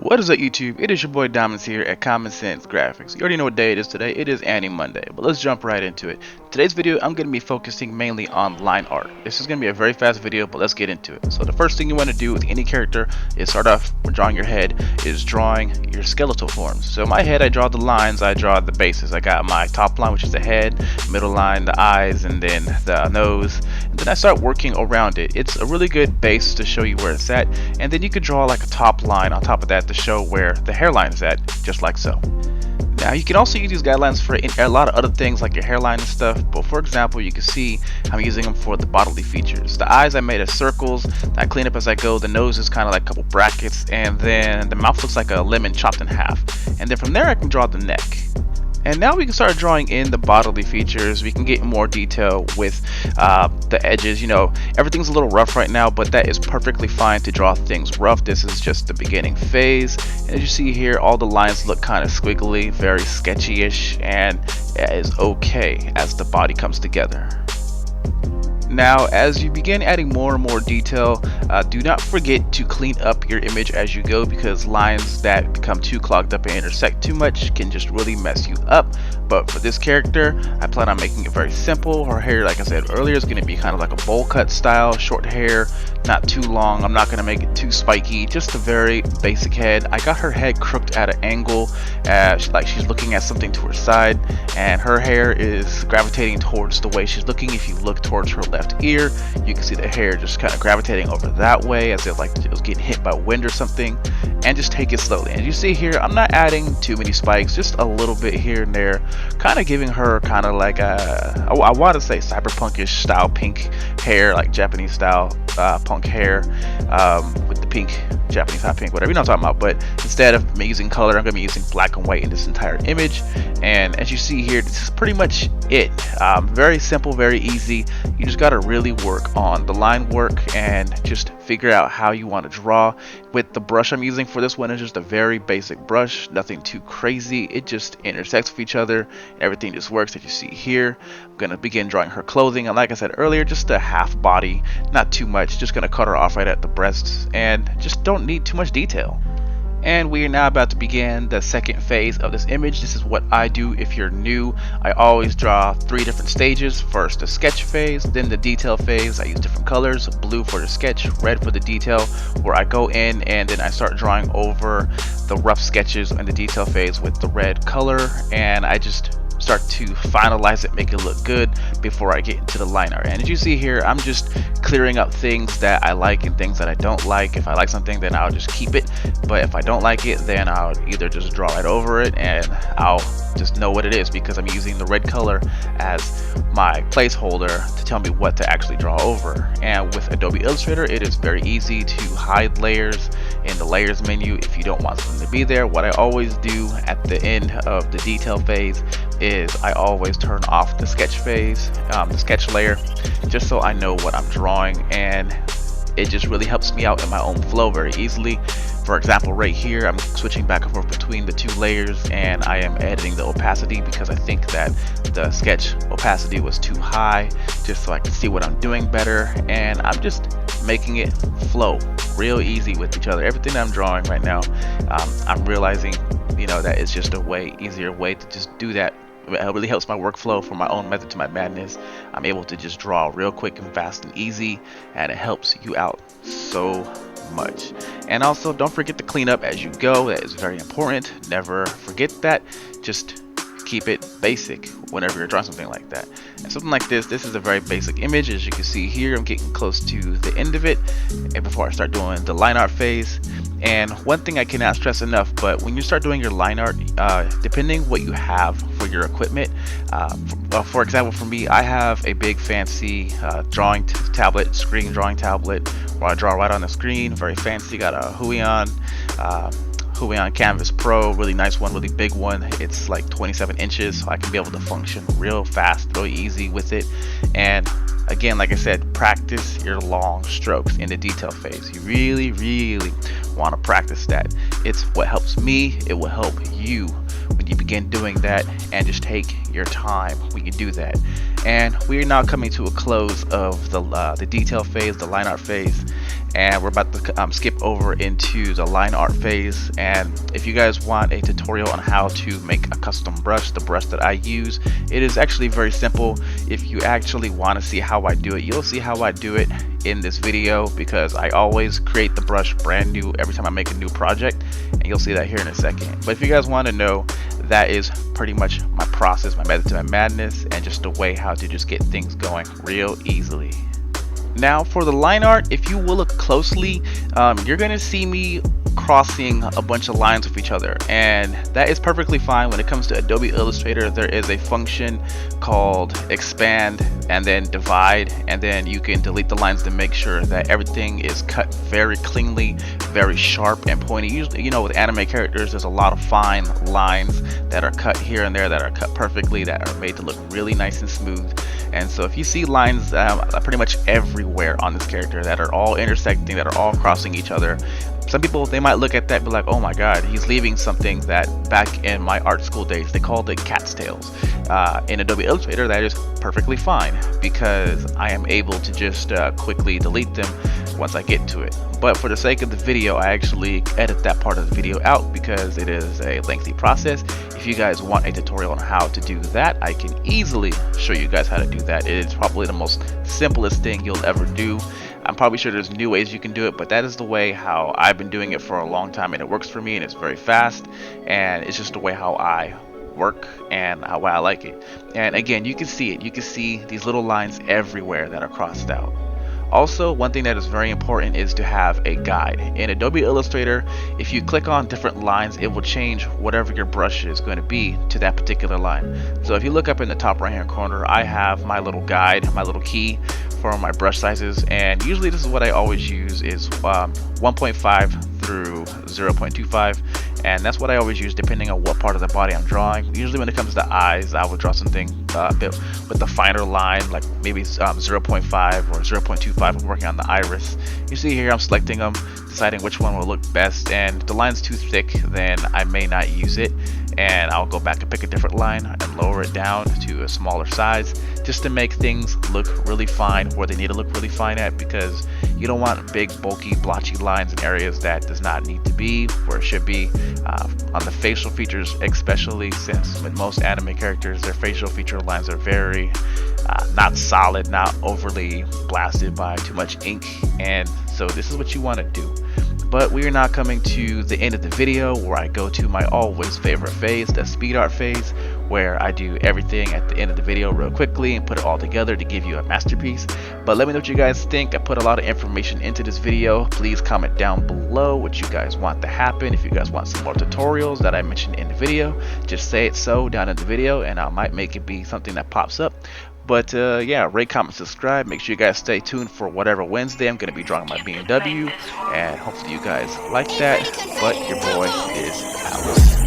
What is up, YouTube? It is your boy Dominzs here at Common Sense Graphics. You already know what day it is today. It is Anime Monday, but let's jump right into it. Today's video, I'm going to be focusing mainly on line art. This is going to be a very fast video, but let's get into it. So the first thing you want to do with any character is start off with drawing your head, is drawing your skeletal forms. So my head, I draw the lines, I draw the bases. I got my top line, which is the head, middle line, the eyes, and then the nose. And then I start working around it. It's a really good base to show you where it's at, and then you could draw like a top line on top of that to show where the hairline is at, just like so. Now you can also use these guidelines for a lot of other things like your hairline and stuff, but for example you can see I'm using them for the bodily features. The eyes I made as circles, I clean up as I go. The nose is kind of like a couple brackets, and then the mouth looks like a lemon chopped in half, and then from there I can draw the neck. And now we can start drawing in the bodily features. We can get more detail with the edges. You know, everything's a little rough right now, but that is perfectly fine to draw things rough. This is just the beginning phase. And as you see here, all the lines look kind of squiggly, very sketchy-ish, and it is okay as the body comes together. Now, as you begin adding more and more detail, do not forget to clean up your image as you go, because lines that become too clogged up and intersect too much can just really mess you up. But for this character, I plan on making it very simple. Her hair, like I said earlier, is going to be kind of like a bowl cut style, short hair, not too long. I'm not going to make it too spiky, just a very basic head. I got her head crooked at an angle, like she's looking at something to her side, and her hair is gravitating towards the way she's looking. If you look towards her left ear, you can see the hair just kind of gravitating over that way, as if like it was getting hit by wind or something. And just take it slowly. And you see here, I'm not adding too many spikes, just a little bit here and there, kind of giving her kind of like a, I want to say cyberpunkish style pink hair, like Japanese style punk hair, with the pink, Japanese hot pink, whatever, you know what I'm talking about. But instead of me using color, I'm going to be using black and white in this entire image. And as you see here, this is pretty much it. Very simple, very easy. You just got to really work on the line work and just figure out how you want to draw. With the brush I'm using for this one, is just a very basic brush, nothing too crazy. It just intersects with each other, and everything just works. As you see here, I'm gonna begin drawing her clothing, and like I said earlier, just a half body, not too much. Just gonna cut her off right at the breasts, and just don't need too much detail. And we are now about to begin the second phase of this image. This is what I do if you're new. I always draw 3 different stages. First the sketch phase, then the detail phase. I use different colors, blue for the sketch, red for the detail, where I go in and then I start drawing over the rough sketches in the detail phase with the red color, and I just start to finalize it, make it look good before I get into the line art. And as you see here, I'm just clearing up things that I like and things that I don't like. If I like something, then I'll just keep it, but if I don't like it, then I'll either just draw right over it and I'll just know what it is, because I'm using the red color as my placeholder to tell me what to actually draw over. And with Adobe Illustrator, it is very easy to hide layers in the layers menu if you don't want them to be there. What I always do at the end of the detail phase is I always turn off the sketch phase, the sketch layer, just so I know what I'm drawing, and it just really helps me out in my own flow very easily. For example, right here, I'm switching back and forth between the 2 layers, and I am editing the opacity because I think that the sketch opacity was too high, just so I can see what I'm doing better. And I'm just making it flow real easy with each other. Everything that I'm drawing right now, I'm realizing, you know, that it's just a way easier way to just do that. It really helps my workflow. For my own method to my madness, I'm able to just draw real quick and fast and easy, and it helps you out so much. And also, don't forget to clean up as you go. That is very important. Never forget that. Just keep it basic whenever you're drawing something like that. And something like this is a very basic image. As you can see here, I'm getting close to the end of it, and before I start doing the line art phase. And one thing I cannot stress enough, but when you start doing your line art, depending what you have for your equipment, for example, for me, I have a big fancy drawing tablet, screen drawing tablet, where I draw right on the screen, very fancy. Got a Huion Canvas Pro, really nice one, really big one. It's like 27 inches, so I can be able to function real fast, really easy with it. And again, like I said, practice your long strokes in the detail phase. You really, really want to practice that. It's what helps me. It will help you when you begin doing that, and just take your time when you do that. And we are now coming to a close of the detail phase, the line art phase. and we're about to skip over into the line art phase. And if you guys want a tutorial on how to make a custom brush, the brush that I use, it is actually very simple. If you actually want to see how I do it, you'll see how I do it in this video, because I always create the brush brand new every time I make a new project, and you'll see that here in a second. But if you guys want to know, that is pretty much my process, my method to my madness, and just a way how to just get things going real easily. Now for the line art, if you will look closely, you're gonna see me crossing a bunch of lines with each other, and that is perfectly fine. When it comes to Adobe Illustrator, there is a function called expand and then divide, and then you can delete the lines to make sure that everything is cut very cleanly, very sharp and pointy. Usually, you know, with anime characters, there's a lot of fine lines that are cut here and there, that are cut perfectly, that are made to look really nice and smooth. And so if you see lines pretty much everywhere on this character that are all intersecting, that are all crossing each other, some people, they might look at that and be like, oh my god, he's leaving something that back in my art school days they called it cat's tails. In Adobe Illustrator, that is perfectly fine, because I am able to just quickly delete them once I get to it. But for the sake of the video, I actually edit that part of the video out because it is a lengthy process. If you guys want a tutorial on how to do that, I can easily show you guys how to do that. It is probably the most simplest thing you'll ever do. I'm probably sure there's new ways you can do it, but that is the way how I've been doing it for a long time, and it works for me, and it's very fast, and it's just the way how I work and how I like it. And again, you can see it. You can see these little lines everywhere that are crossed out. Also, one thing that is very important is to have a guide. In Adobe Illustrator, if you click on different lines, it will change whatever your brush is going to be to that particular line. So if you look up in the top right hand corner, I have my little guide, my little key for my brush sizes, and usually this is what I always use, is 1.5 through 0.25, and that's what I always use depending on what part of the body I'm drawing. Usually when it comes to eyes, I will draw something a bit with a finer line, like maybe 0.5 or 0.25. I'm working on the iris. You see here I'm selecting them, deciding which one will look best, and if the line's too thick, then I may not use it, and I'll go back and pick a different line and lower it down to a smaller size, just to make things look really fine where they need to look really fine at, because you don't want big, bulky, blotchy lines in areas that does not need to be where it should be. On the facial features especially, since with most anime characters, their facial feature lines are very not solid, not overly blasted by too much ink, and so this is what you want to do. But we are now coming to the end of the video, where I go to my always favorite phase, the speed art phase, where I do everything at the end of the video real quickly and put it all together to give you a masterpiece. But let me know what you guys think. I put a lot of information into this video. Please comment down below what you guys want to happen. If you guys want some more tutorials that I mentioned in the video, just say it so down in the video, and I might make it be something that pops up. But yeah, rate, comment, subscribe. Make sure you guys stay tuned for whatever Wednesday I'm going to be drawing my BMW, and hopefully you guys like that. But your boy is out.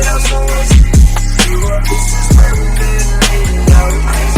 I'm so wasted. You are, this is permanent. Now